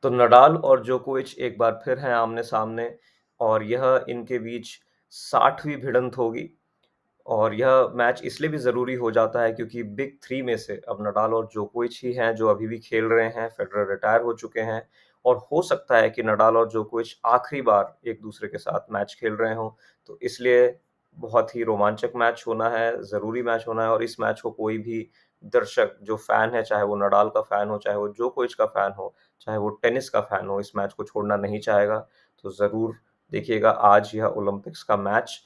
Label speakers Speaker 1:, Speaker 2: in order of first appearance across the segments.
Speaker 1: तो नडाल और जोकोविच एक बार फिर हैं आमने-सामने और यह इनके बीच 60वीं भिड़ंत होगी और यह मैच इसलिए भी ज़रूरी हो जाता है क्योंकि बिग 3 में से अब नडाल और जोकोविच ही हैं जो अभी भी खेल रहे हैं, फेडरर रिटायर हो चुके हैं और हो सकता है कि नडाल और जोकोविच आखिरी बार एक-दूसरे के साथ मैच खेल रहे हों। तो इसलिए बहुत ही रोमांचक मैच होना है, ज़रूरी मैच होना है और इस मैच को कोई भी दर्शक जो फ़ैन है, चाहे वो नडाल का फ़ैन हो, चाहे वो जोकोविच का फ़ैन हो, चाहे वो टेनिस का फ़ैन हो, इस मैच को छोड़ना नहीं चाहेगा। तो ज़रूर देखिएगा आज यह ओलंपिक्स का मैच।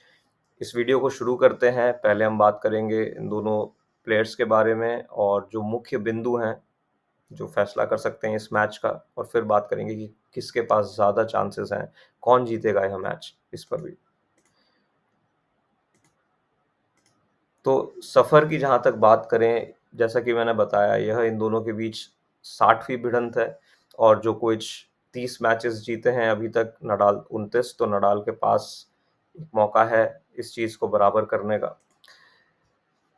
Speaker 1: इस वीडियो को शुरू करते हैं। पहले हम बात करेंगे इन दोनों प्लेयर्स के बारे में और जो मुख्य बिंदु हैं, जो फैसला कर सकते हैं इस मैच का और फिर बात करेंगे कि किसके पास ज़्यादा चांसेस हैं, कौन जीतेगा यह मैच, इस पर भी। तो सफ़र की जहाँ तक बात करें, जैसा कि मैंने बताया यह इन दोनों के बीच 60वीं भिड़ंत है और जोकोविच 30 मैचेस जीते हैं अभी तक, नडाल 29, तो नडाल के पास एक मौका है इस चीज़ को बराबर करने का।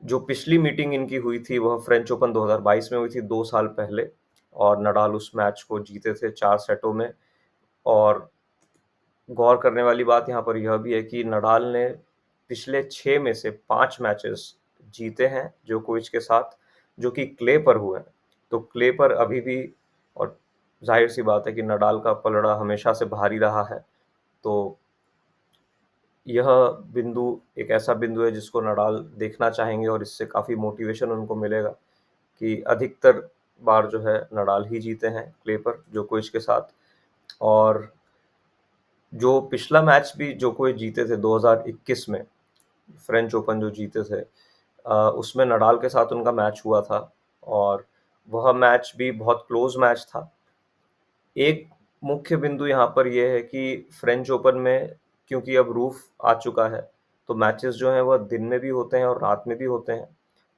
Speaker 1: जो पिछली मीटिंग इनकी हुई थी वह फ्रेंच ओपन 2022 में हुई थी 2 साल पहले और नडाल उस मैच को जीते थे 4 सेटों में और गौर करने वाली बात यहाँ पर यह भी है कि नडाल ने पिछले 6 में से 5 मैचेस जीते हैं जोकोविच के साथ, जो कि क्ले पर हुए हैं। तो क्ले पर अभी भी और ज़ाहिर-सी बात है कि नडाल का पलड़ा हमेशा से भारी रहा है। तो यह बिंदु एक ऐसा बिंदु है जिसको नडाल देखना चाहेंगे और इससे काफ़ी मोटिवेशन उनको मिलेगा कि अधिकतर बार जो है नडाल ही जीते हैं क्ले पर जोकोविच के साथ। और जो पिछला मैच भी जोकोविच जीते थे 2021 में, फ्रेंच ओपन जो जीते थे, उसमें नडाल के साथ उनका मैच हुआ था और वह मैच भी बहुत क्लोज़ मैच था। एक मुख्य बिंदु यहाँ पर ये है कि फ्रेंच ओपन में क्योंकि अब रूफ आ चुका है, तो मैचेस जो हैं वह दिन में भी होते हैं और रात में भी होते हैं।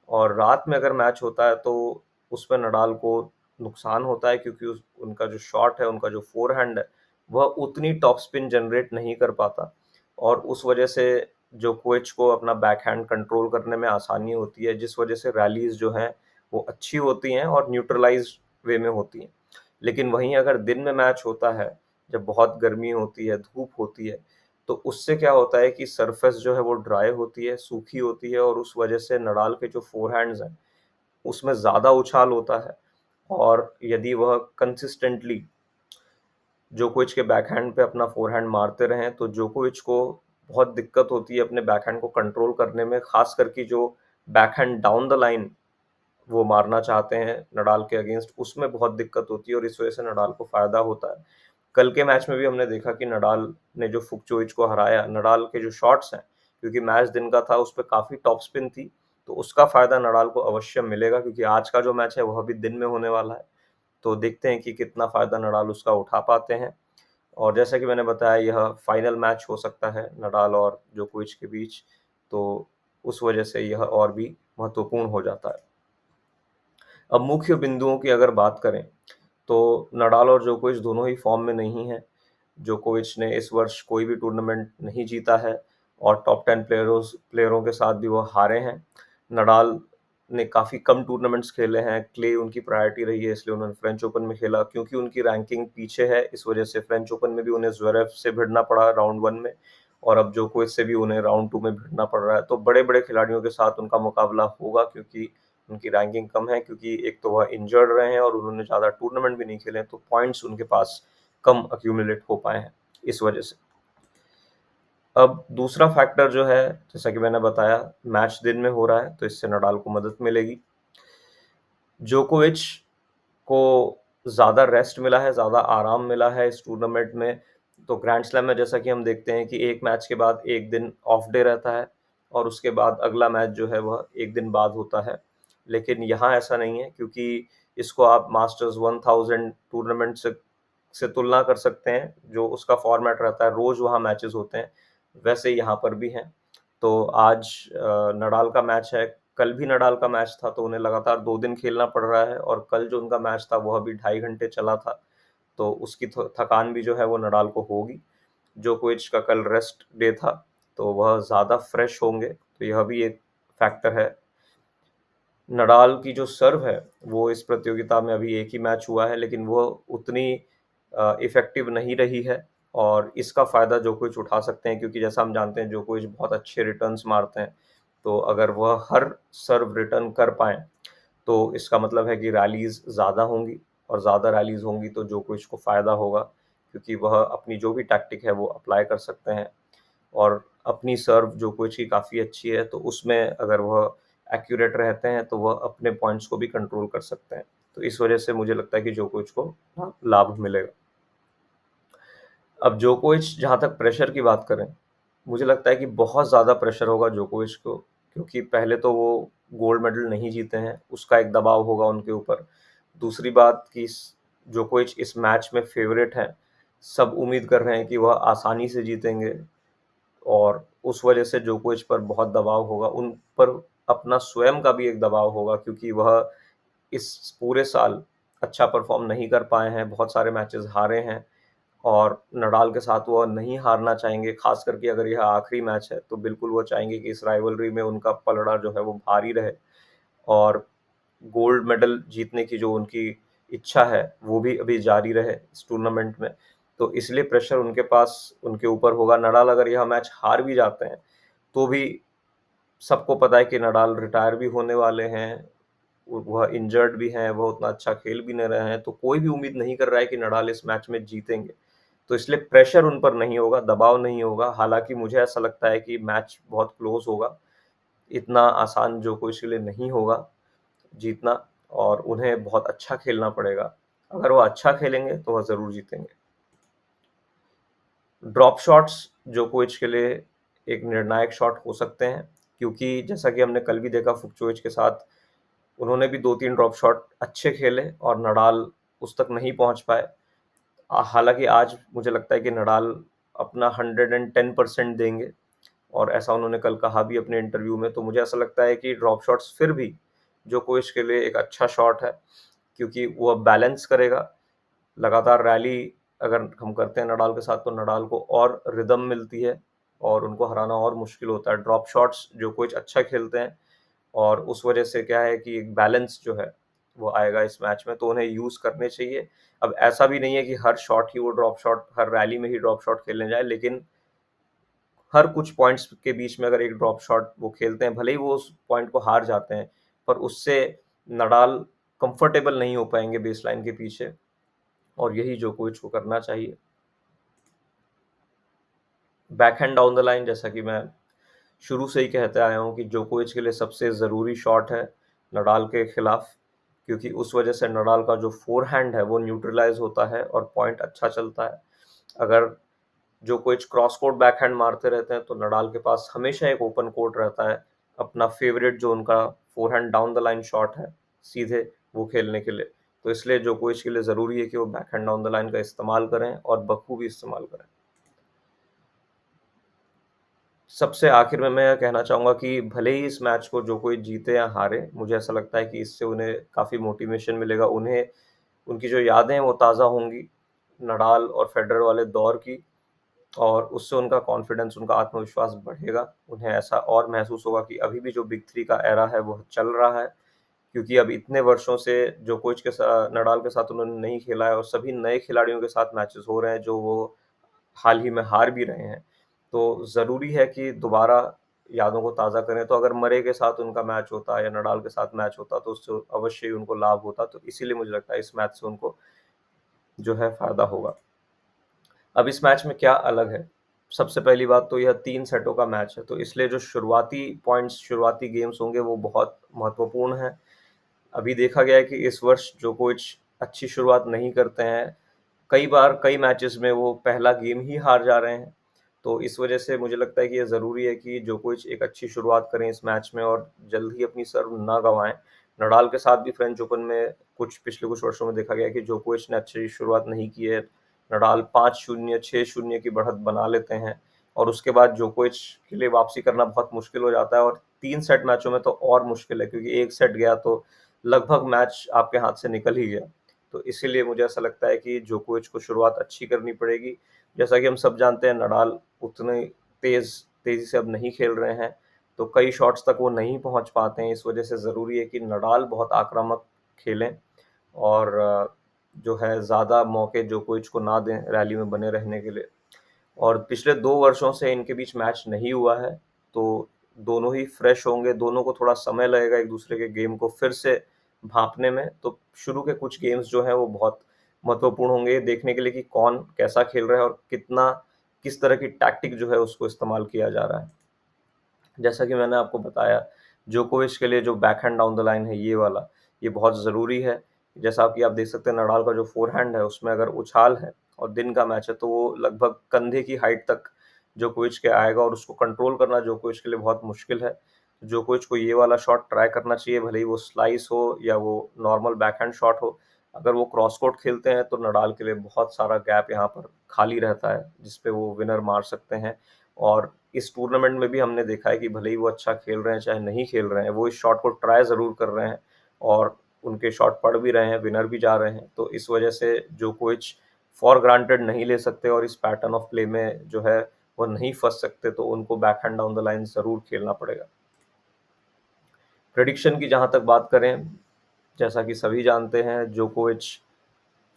Speaker 1: और रात में अगर मैच होता है तो उसमें नडाल को नुकसान होता है क्योंकि उनका जो शॉट है, उनका जो फोरहैंड है, वह उतनी टॉप स्पिन जनरेट नहीं कर पाता और उस वजह से जोकोविच को अपना बैकहैंड कंट्रोल करने में आसानी होती है, जिस वजह से रैलीज़ जो हैं वो अच्छी होती हैं और न्यूट्रलाइज़्ड वे में होती हैं। लेकिन वहीं अगर दिन में मैच होता है, जब बहुत गर्मी होती है, धूप होती है, तो उससे क्या होता है कि सरफेस जो है वो ड्राई होती है, सूखी होती है और उस वजह से नडाल के जो फोरहैंड्स हैं, उसमें ज़्यादा उछाल होता है और यदि वह कंसिस्टेंटली जोकोविच के बैकहैंड पे अपना फोरहैंड मारते रहें, तो जोकोविच को बहुत दिक्कत होती है अपने बैकहैंड को कंट्रोल करने में, ख़ास करके जो बैकहैंड डाउन द लाइन वो मारना चाहते हैं नडाल के अगेंस्ट, उसमें बहुत दिक्कत होती है और इस वजह से नडाल को फ़ायदा होता है। कल के मैच में भी हमने देखा कि नडाल ने जो फुकचोविच को हराया, नडाल के जो शॉट्स हैं, क्योंकि मैच दिन का था, उसपे काफ़ी टॉप स्पिन थी, तो उसका फ़ायदा नडाल को अवश्य मिलेगा क्योंकि आज का जो मैच है, वह भी दिन में होने वाला है। तो देखते हैं कि कितना फ़ायदा नडाल उसका उठा पाते हैं और जैसा कि मैंने बताया, यह फाइनल मैच हो सकता है नडाल और जोकोविच के बीच, तो उस वजह से यह और भी महत्वपूर्ण हो जाता है। अब मुख्य बिंदुओं की अगर बात करें, तो नडाल और जोकोविच दोनों ही फॉर्म में नहीं हैं। जोकोविच ने इस वर्ष कोई भी टूर्नामेंट नहीं जीता है और टॉप 10 प्लेयरों के साथ भी वो हारे हैं। नडाल ने काफ़ी कम टूर्नामेंट्स खेले हैं, क्ले उनकी प्रायोरिटी रही है इसलिए उन्होंने फ्रेंच ओपन में खेला क्योंकि उनकी रैंकिंग पीछे है, इस वजह से फ्रेंच ओपन में भी उन्हें ज़्वेरेव से भिड़ना पड़ा राउंड 1 में और अब जोकोविच से भी उन्हें राउंड 2 में भिड़ना पड़ रहा है। तो बड़े-बड़े खिलाड़ियों के साथ उनका मुकाबला होगा क्योंकि उनकी रैंकिंग कम है क्योंकि एक तो वह इंजर्ड रहे हैं और उन्होंने ज़्यादा टूर्नामेंट भी नहीं खेले हैं, तो पॉइंट्स उनके पास कम अक्यूमुलेट हो पाए हैं, इस वजह से। अब दूसरा फैक्टर जो है, जैसा कि मैंने बताया, मैच दिन में हो रहा है, तो इससे नडाल को मदद मिलेगी। जोकोविच को ज़्यादा रेस्ट मिला है, ज़्यादा आराम मिला है इस टूर्नामेंट में। तो ग्रैंड स्लैम में जैसा कि हम देखते हैं कि एक मैच के बाद 1 दिन ऑफ डे रहता है और उसके बाद अगला मैच जो है वह 1 दिन बाद होता है। लेकिन यहाँ ऐसा नहीं है क्योंकि इसको आप मास्टर्स 1000 टूर्नामेंट से तुलना कर सकते हैं, जो उसका फॉर्मेट रहता है, रोज़ वहाँ मैचेस होते हैं, वैसे यहाँ पर भी हैं। तो आज नडाल का मैच है, कल भी नडाल का मैच था, तो उन्हें लगातार 2 दिन खेलना पड़ रहा है और कल जो उनका मैच था, वह भी 2.5 घंटे चला था, तो उसकी थकान भी जो है वो नडाल को होगी। जोकोविच का कल रेस्ट डे था, तो वह ज़्यादा फ्रेश होंगे, तो यह भी एक फैक्टर है। नडाल की जो सर्व है, वो इस प्रतियोगिता में अभी एक ही मैच हुआ है, लेकिन वो उतनी इफ़ेक्टिव नहीं रही है और इसका फ़ायदा जोकोविच उठा सकते हैं क्योंकि जैसा हम जानते हैं जोकोविच बहुत अच्छे रिटर्न्स मारते हैं। तो अगर वह हर सर्व रिटर्न कर पाएँ, तो इसका मतलब है कि रैलीज़ ज़्यादा होंगी और ज़्यादा रैलीज़ होंगी तो जोकोविच को फ़ायदा होगा क्योंकि वह अपनी जो भी टैक्टिक है वो अप्लाई कर सकते हैं और अपनी सर्व जोकोविच की काफ़ी अच्छी है, तो उसमें अगर वह एक्यूरेट रहते हैं, तो वह अपने पॉइंट्स को भी कंट्रोल कर सकते हैं। तो इस वजह से मुझे लगता है कि जोकोविच को लाभ मिलेगा। अब जोकोविच जहाँ तक प्रेशर की बात करें, मुझे लगता है कि बहुत ज़्यादा प्रेशर होगा जोकोविच को क्योंकि पहले तो वो गोल्ड मेडल नहीं जीते हैं, उसका एक दबाव होगा उनके ऊपर। दूसरी बात कि स जोकोविच इस मैच में फ़ेवरेट हैं, सब उम्मीद कर रहे हैं कि वह आसानी से जीतेंगे और उस वजह से जोकोविच पर बहुत दबाव होगा। उन पर अपना स्वयं का भी एक दबाव होगा क्योंकि वह इस पूरे साल अच्छा परफ़ॉर्म नहीं कर पाए हैं, बहुत सारे मैचेज़ हारे हैं और नडाल के साथ वो नहीं हारना चाहेंगे, ख़ास करके अगर यह आखिरी मैच है, तो बिल्कुल वो चाहेंगे कि इस राइवलरी में उनका पलड़ा जो है वो भारी रहे और गोल्ड मेडल जीतने की जो उनकी इच्छा है, वो भी अभी जारी रहे इस टूर्नामेंट में। तो इसलिए प्रेशर उनके ऊपर होगा। नडाल अगर यह मैच हार भी जाते हैं, तो भी सबको पता है कि नडाल रिटायर भी होने वाले हैं, वह इंजर्ड भी हैं, वह उतना अच्छा खेल भी नहीं रहे हैं, तो कोई भी उम्मीद नहीं कर रहा है कि नडाल इस मैच में जीतेंगे। तो इसलिए प्रेशर उन पर नहीं होगा, दबाव नहीं होगा। हालाँकि मुझे ऐसा लगता है कि मैच बहुत क्लोज़ होगा, इतना आसान जोकोविच के लिए नहीं होगा जीतना और उन्हें बहुत अच्छा खेलना पड़ेगा। अगर वो अच्छा खेलेंगे, तो वह ज़रूर जीतेंगे। ड्रॉप शॉट्स जोकोविच के लिए एक निर्णायक शॉट हो सकते हैं, क्योंकि जैसा कि हमने कल भी देखा फुकचोविच के साथ, उन्होंने भी 2-3 ड्रॉप शॉट अच्छे खेले और नडाल उस तक नहीं पहुँच पाए। हालाँकि आज मुझे लगता है कि नडाल अपना 110% देंगे और ऐसा उन्होंने कल कहा भी अपने इंटरव्यू में, तो मुझे ऐसा लगता है कि ड्रॉप शॉट्स फिर भी जोकोविच के लिए एक अच्छा शॉट है, क्योंकि वो बैलेंस करेगा। लगातार रैली अगर हम करते हैं नडाल के साथ, तो नडाल को और रिदम मिलती है और उनको हराना और मुश्किल होता है। ड्रॉप शॉट्स जोकोविच अच्छा खेलते हैं और उस वजह से क्या है कि एक बैलेंस जो है, वो आएगा इस मैच में, तो उन्हें यूज़ करने चाहिए। अब ऐसा भी नहीं है कि हर शॉट ही वो ड्रॉप शॉट हर रैली में ही ड्रॉप शॉट खेलने जाएँ, लेकिन हर कुछ पॉइंट्स के बीच में अगर एक ड्रॉप शॉट वो खेलते हैं, भले ही वो उस पॉइंट को हार जाते हैं, पर उससे नडाल कंफर्टेबल नहीं हो पाएँगे बेसलाइन के पीछे और यही जोकोविच को करना चाहिए। बैकहैंड डाउन द लाइन, जैसा कि मैं शुरू से ही कहते आया हूँ कि जोकोविच के लिए सबसे ज़रूरी शॉट है नडाल के खिलाफ, क्योंकि उस वजह से नडाल का जो फोरहैंड है वो न्यूट्रलाइज़ होता है और पॉइंट अच्छा चलता है। अगर जोकोविच क्रॉस कोर्ट बैकहैंड मारते रहते हैं, तो नडाल के पास हमेशा एक ओपन कोर्ट रहता है, अपना फ़ेवरेट जो उनका forehand down the line shot है, सीधे वो खेलने के लिए। तो इसलिए जोकोविच के लिए ज़रूरी है कि वो बैकहैंड डाउन द लाइन का इस्तेमाल करें और बखूबी इस्तेमाल करें। सबसे आखिर में मैं यह कहना चाहूँगा कि भले ही इस मैच को जो कोई जीते या हारे, मुझे ऐसा लगता है कि इससे उन्हें काफ़ी मोटिवेशन मिलेगा। उन्हें उनकी जो यादें हैं वो ताज़ा होंगी, नडाल और फेडरर वाले दौर की, और उससे उनका कॉन्फिडेंस, उनका आत्मविश्वास बढ़ेगा। उन्हें ऐसा और महसूस होगा कि अभी भी जो बिग 3 का एरा है वो चल रहा है, क्योंकि अब इतने वर्षों से जोकोविच के सा नडाल के साथ उन्होंने नहीं खेला है और सभी नए खिलाड़ियों के साथ मैचेज़ हो रहे हैं, जो वो हाल ही में हार भी रहे हैं। तो ज़रूरी है कि दोबारा यादों को ताज़ा करें, तो अगर मरे के साथ उनका मैच होता या नडाल के साथ मैच होता, तो उससे अवश्य ही उनको लाभ होता। तो इसीलिए मुझे लगता है इस मैच से उनको जो है फ़ायदा होगा। अब इस मैच में क्या अलग है? सबसे पहली बात तो यह 3 सेटों का मैच है, तो इसलिए जो शुरुआती पॉइंट्स, शुरुआती गेम्स होंगे वो बहुत महत्वपूर्ण हैं। अभी देखा गया है कि इस वर्ष जोकोविच अच्छी शुरुआत नहीं करते हैं। कई बार कई मैचेस में वो पहला गेम ही हार जा रहे हैं। तो इस वजह से मुझे लगता है कि ये ज़रूरी है कि जोकोविच एक अच्छी शुरुआत करें इस मैच में और जल्द ही अपनी सर्व ना गँवाएँ। नडाल के साथ भी फ्रेंच ओपन में पिछले कुछ वर्षों में देखा गया है कि जोकोविच ने अच्छी शुरुआत नहीं की है। नडाल 5-0, 6-0 की बढ़त बना लेते हैं और उसके बाद जोकोविच के लिए वापसी करना बहुत मुश्किल हो जाता है और 3 सेट मैचों में तो और मुश्किल है, क्योंकि 1 सेट गया तो लगभग मैच आपके हाथ से निकल ही गया। तो इसीलिए मुझे ऐसा लगता है कि जोकोविच को शुरुआत अच्छी करनी पड़ेगी। जैसा कि हम सब जानते हैं, नडाल उतने तेज़ी से अब नहीं खेल रहे हैं, तो कई शॉट्स तक वो नहीं पहुँच पाते हैं। इस वजह से ज़रूरी है कि नडाल बहुत आक्रामक खेलें और जो है ज़्यादा मौके जोकोविच को ना दें रैली में बने रहने के लिए। और पिछले 2 वर्षों से इनके बीच मैच नहीं हुआ है, तो दोनों ही फ्रेश होंगे, दोनों को थोड़ा समय लगेगा एक-दूसरे के गेम को फिर से भाँपने में। तो शुरू के कुछ गेम्स जो हैं वो बहुत महत्वपूर्ण होंगे ये देखने के लिए कि कौन कैसा खेल रहा है और किस तरह की टैक्टिक जो है उसको इस्तेमाल किया जा रहा है। जैसा कि मैंने आपको बताया, जोकोविच के लिए जो बैकहैंड डाउन द लाइन है ये वाला, ये बहुत ज़रूरी है। जैसा कि आप देख सकते हैं नडाल का जो फोरहैंड है उसमें अगर उछाल है और दिन का मैच है तो वो लगभग कंधे की हाइट तक जोकोविच के आएगा और उसको कंट्रोल करना जोकोविच के लिए बहुत मुश्किल है। जोकोविच को ये वाला शॉट ट्राई करना चाहिए, भले ही वो स्लाइस हो या वो नॉर्मल बैकहैंड शॉट हो। अगर वो क्रॉस कोर्ट खेलते हैं तो नडाल के लिए बहुत सारा गैप यहाँ पर खाली रहता है, जिस पे वो विनर मार सकते हैं। और इस टूर्नामेंट में भी हमने देखा है कि भले ही वो अच्छा खेल रहे हैं, चाहे नहीं खेल रहे हैं, वो इस शॉट को ट्राई ज़रूर कर रहे हैं और उनके शॉट पड़ भी रहे हैं, विनर भी जा रहे हैं। तो इस वजह से जोकोविच फॉर ग्रांटेड नहीं ले सकते और इस पैटर्न ऑफ प्ले में जो है वो नहीं फँस सकते, तो उनको बैकहैंड डाउन द लाइन ज़रूर खेलना पड़ेगा। प्रेडिक्शन की जहाँ तक बात करें, जैसा कि सभी जानते हैं जोकोविच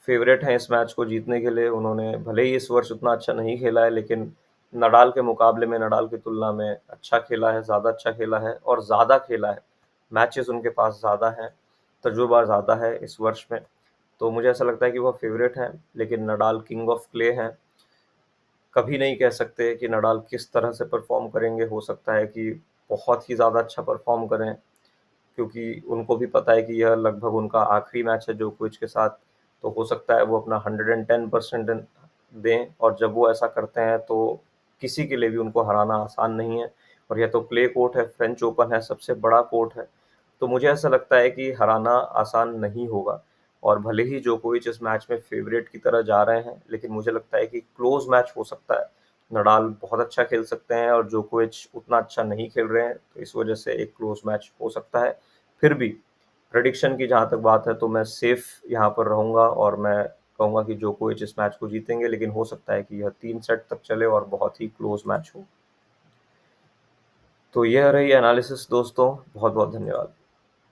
Speaker 1: फेवरेट हैं इस मैच को जीतने के लिए। उन्होंने भले ही इस वर्ष उतना अच्छा नहीं खेला है, लेकिन नडाल के मुकाबले में, नडाल की तुलना में अच्छा खेला है, ज़्यादा अच्छा खेला है और ज़्यादा खेला है। मैचेस उनके पास ज़्यादा हैं, तजुर्बा ज़्यादा है इस वर्ष में। तो मुझे ऐसा लगता है कि वह फेवरेट हैं, लेकिन नडाल किंग ऑफ क्ले हैं। कभी नहीं कह सकते कि नडाल किस तरह से परफॉर्म करेंगे। हो सकता है कि बहुत ही ज़्यादा अच्छा परफॉर्म करें, क्योंकि उनको भी पता है कि यह लगभग उनका आखिरी मैच है जोकोविच के साथ। तो हो सकता है वो अपना 110% दें और जब वो ऐसा करते हैं तो किसी के लिए भी उनको हराना आसान नहीं है। और यह तो क्ले कोर्ट है, फ्रेंच ओपन है, सबसे बड़ा कोर्ट है। तो मुझे ऐसा लगता है कि हराना आसान नहीं होगा। और भले ही जोकोविच इस मैच में फेवरेट की तरह जा रहे हैं, लेकिन मुझे लगता है कि क्लोज मैच हो सकता है। नडाल बहुत अच्छा खेल सकते हैं और जोकोविच उतना अच्छा नहीं खेल रहे हैं, तो इस वजह से एक क्लोज मैच हो सकता है। फिर भी प्रेडिक्शन की जहाँ तक बात है तो मैं सेफ यहाँ पर रहूँगा और मैं कहूँगा कि जोकोविच इस मैच को जीतेंगे, लेकिन हो सकता है कि यह 3 सेट तक चले और बहुत ही क्लोज मैच हो। तो यह रही एनालिसिस दोस्तों, बहुत-बहुत धन्यवाद।